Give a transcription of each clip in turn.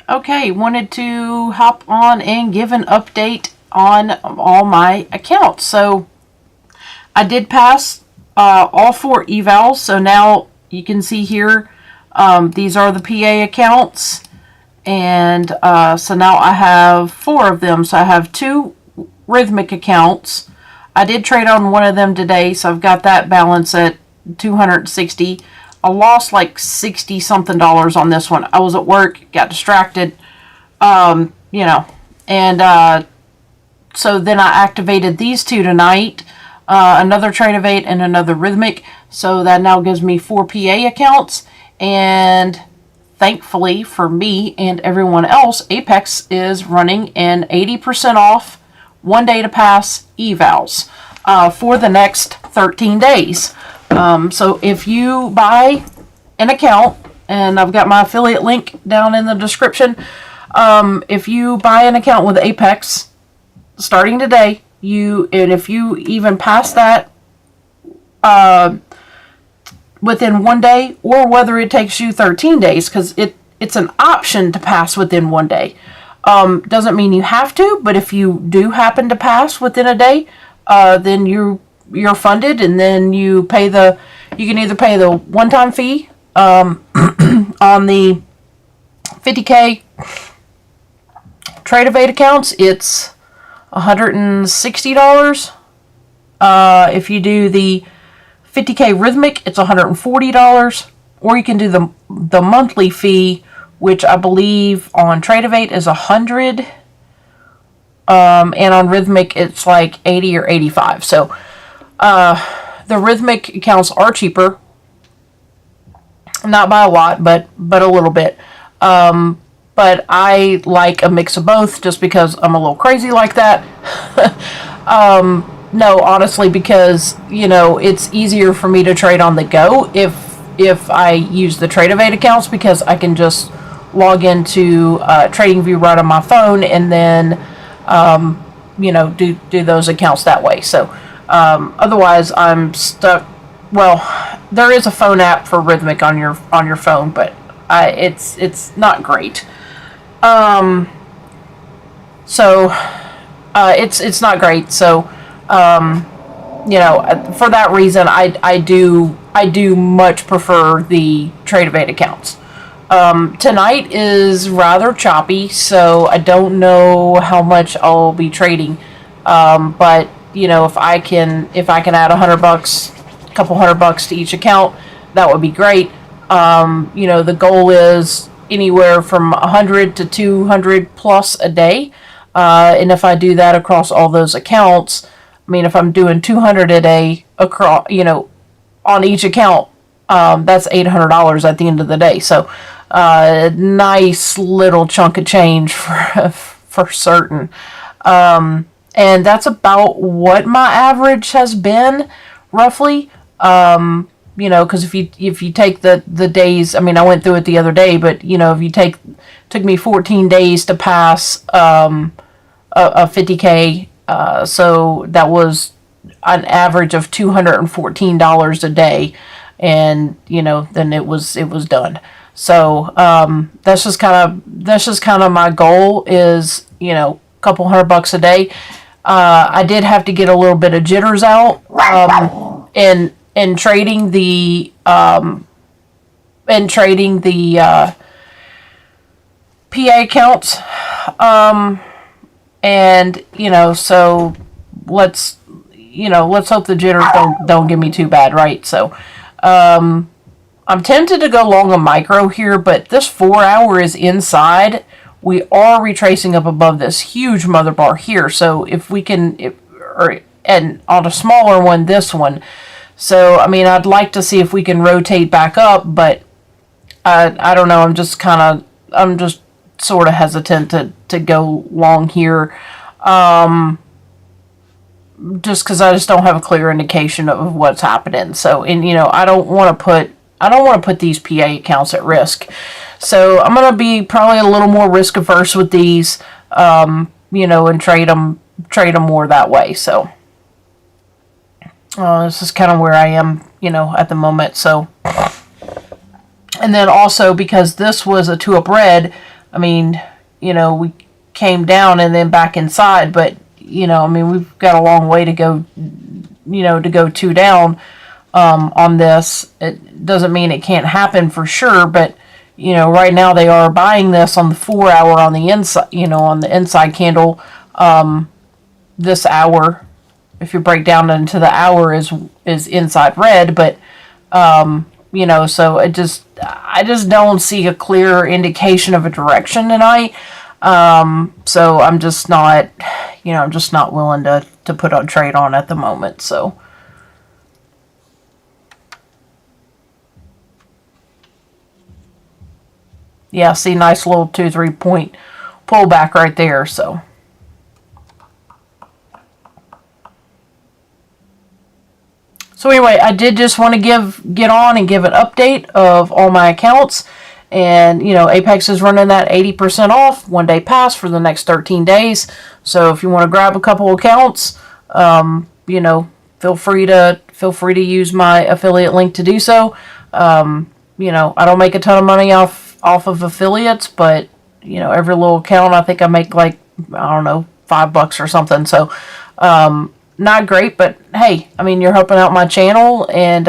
Okay, wanted to hop on and give an update on all my accounts. So I did pass all 4 evals. So now you can see here, these are the PA accounts. And so now I have 4 of them. So I have 2 rhythmic accounts. I did trade on one of them today, so I've got that balance at 260. I lost like 60 something dollars on this one. I was at work, got distracted, and so then I activated these 2 tonight, another trade of 8 and another rhythmic. So that now gives me 4 PA accounts, and thankfully for me and everyone else, Apex is running an 80% off 1 day to pass evals for the next 13 days. So if you buy an account, and I've got my affiliate link down in the description, if you buy an account with Apex starting today, and if you even pass that within 1 day, or whether it takes you 13 days, because it's an option to pass within 1 day. Doesn't mean you have to, but if you do happen to pass within a day, then you're funded, and then you can either pay the one-time fee on the 50K Trade of 8 accounts. It's $160. If you do the 50K rhythmic, it's $140, or you can do the monthly fee, which I believe on Trade of 8 is $100, and on rhythmic it's like $80 or $85. So the rhythmic accounts are cheaper, not by a lot, but a little bit. But I like a mix of both, just because I'm a little crazy like that. No, honestly, because it's easier for me to trade on the go if I use the Trade of 8 accounts, because I can just log into TradingView right on my phone, and then do those accounts that way. So otherwise I'm stuck. Well, there is a phone app for rhythmic on your phone, but it's not great. So it's not great. So for that reason, I do much prefer the Trade of 8 accounts. Tonight is rather choppy, so I don't know how much I'll be trading. But if I can add $100, a couple $100 to each account, that would be great. The goal is anywhere from 100 to 200 plus a day. And if I do that across all those accounts, I mean, if I'm doing 200 a day across, on each account, that's $800 at the end of the day. So, nice little chunk of change for certain. And that's about what my average has been, roughly. Because if you take the days, I mean, I went through it the other day, but if you took me 14 days to pass a 50K, so that was an average of $214 a day, and then it was done. So that's just kind of my goal is a couple $100 a day. I did have to get a little bit of jitters out in trading the PA accounts, and so let's hope the jitters don't get me too bad, right? So I'm tempted to go long a micro here, but this 4 hour is inside. We are retracing up above this huge mother bar here, so if we can, and on a smaller one, this one. So I mean, I'd like to see if we can rotate back up, but I don't know. I'm just sort of hesitant to go long here, just because I just don't have a clear indication of what's happening. So, and I don't want to put these PA accounts at risk. So I'm going to be probably a little more risk averse with these, and trade them more that way. So this is kind of where I am, at the moment. So, and then also because this was a 2-up red, I mean, we came down and then back inside, but, I mean, we've got a long way to go, to go 2 down on this. It doesn't mean it can't happen for sure, but, right now they are buying this on the 4 hour on the inside, on the inside candle. This hour, if you break down into the hour, is inside red, but, so I just don't see a clear indication of a direction tonight. So I'm just not, willing to put a trade on at the moment. So, yeah, see, nice little 2-3 point pullback right there. So, anyway, I did just want to get on and give an update of all my accounts. And, Apex is running that 80% off 1 day pass for the next 13 days. So if you want to grab a couple accounts, feel free to use my affiliate link to do so. I don't make a ton of money off of affiliates, but, every little account, I think I make like, I don't know, $5 or something. So, not great, but hey, I mean, you're helping out my channel, and,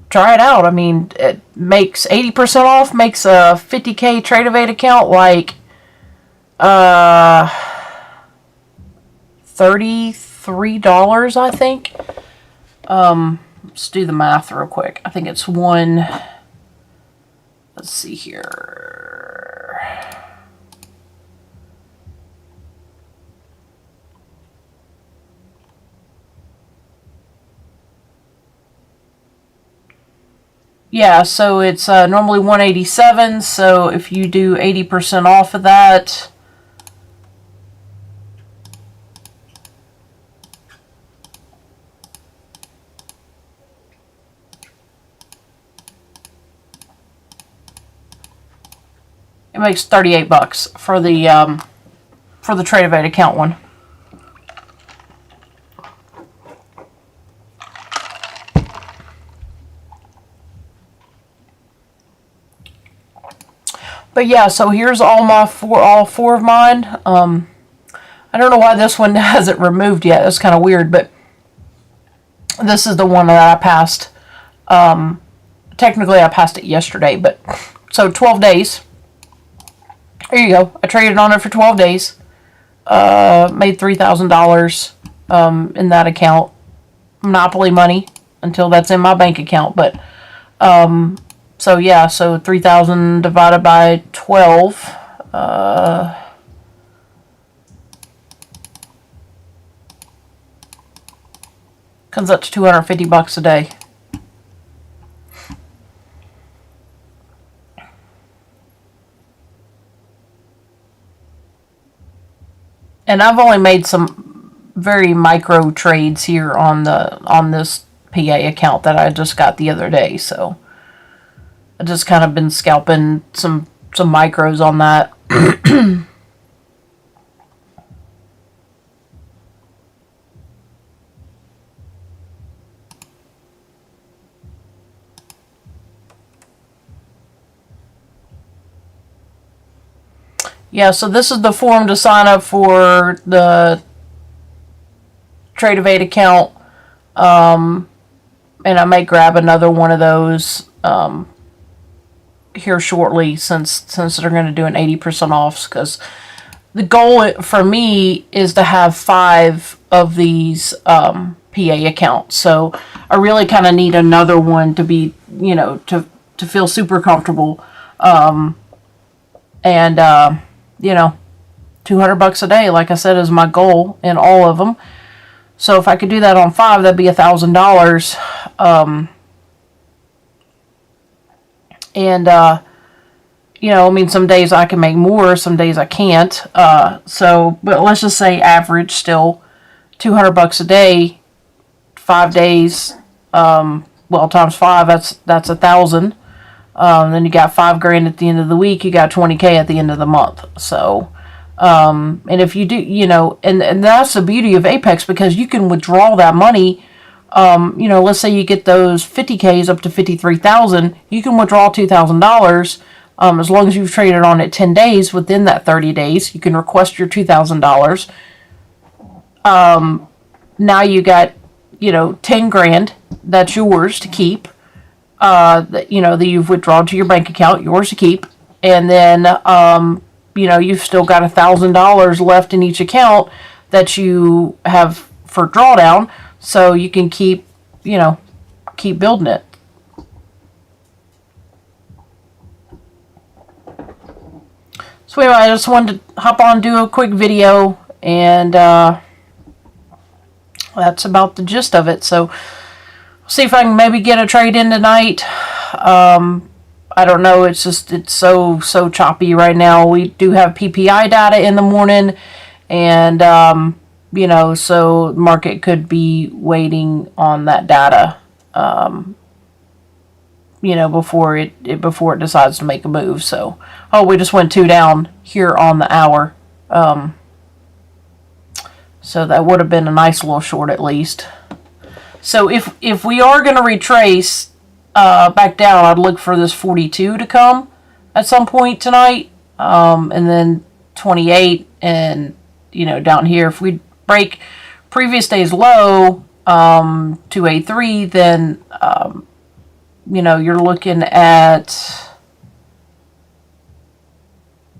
try it out. I mean, it makes 80% off, makes a 50K Trade-Evade account like $33, I think. Let's do the math real quick. I think it's let's see here. Yeah, so it's normally 187, so if you do 80% off of that, it makes $38 for the Trade-Evade account one. But yeah, so here's all four of mine. I don't know why this one hasn't removed yet. It's kind of weird, but this is the one that I passed. Technically, I passed it yesterday, but so 12 days. There you go. I traded on it for 12 days. Made $3,000 in that account. Monopoly money until that's in my bank account, but so yeah, so 3,000 divided by 12, comes up to $250 a day. And I've only made some very micro trades here on this PA account that I just got the other day, so I just kind of been scalping some micros on that. Yeah, so this is the form to sign up for the Trade-Evade account. And I may grab another one of those here shortly, since they're going to do an 80% off, because the goal for me is to have 5 of these PA accounts. So I really kind of need another one to be, to feel super comfortable. And $200 a day, like I said, is my goal in all of them. So if I could do that on 5, that'd be $1,000. And, I mean, some days I can make more, some days I can't. But let's just say average still $200 a day, 5 days, times 5, that's 1,000. Then you got $5,000 at the end of the week, you got $20K at the end of the month. So, and if you do, and that's the beauty of Apex, because you can withdraw that money. Let's say you get those 50Ks up to 53,000, you can withdraw $2,000 As long as you've traded on it 10 days within that 30 days, you can request your $2,000. Now you got, 10 grand that's yours to keep, that you've withdrawn to your bank account, yours to keep. And then, you've still got $1,000 left in each account that you have for drawdown, so you can keep building it. So anyway, I just wanted to hop on and do a quick video, and that's about the gist of it. So see if I can maybe get a trade in tonight. I don't know. It's so choppy right now. We do have PPI data in the morning, and so the market could be waiting on that data, before it decides to make a move. So, we just went 2 down here on the hour. So that would have been a nice little short at least. So if we are going to retrace back down, I'd look for this 42 to come at some point tonight, and then 28, and down here, if we break previous day's low, 283, then you're looking at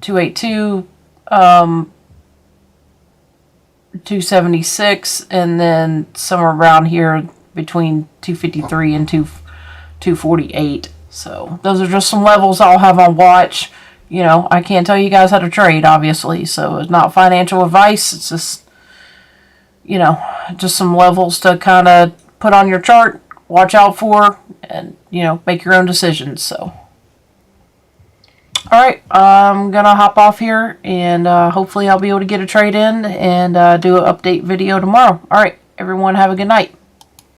282, 276, and then somewhere around here between 253 and 248. So those are just some levels I'll have on watch. I can't tell you guys how to trade, obviously, so it's not financial advice. It's just just some levels to kind of put on your chart, watch out for, and make your own decisions. So alright, I'm gonna hop off here, and hopefully I'll be able to get a trade in and do an update video tomorrow. Alright, everyone, have a good night.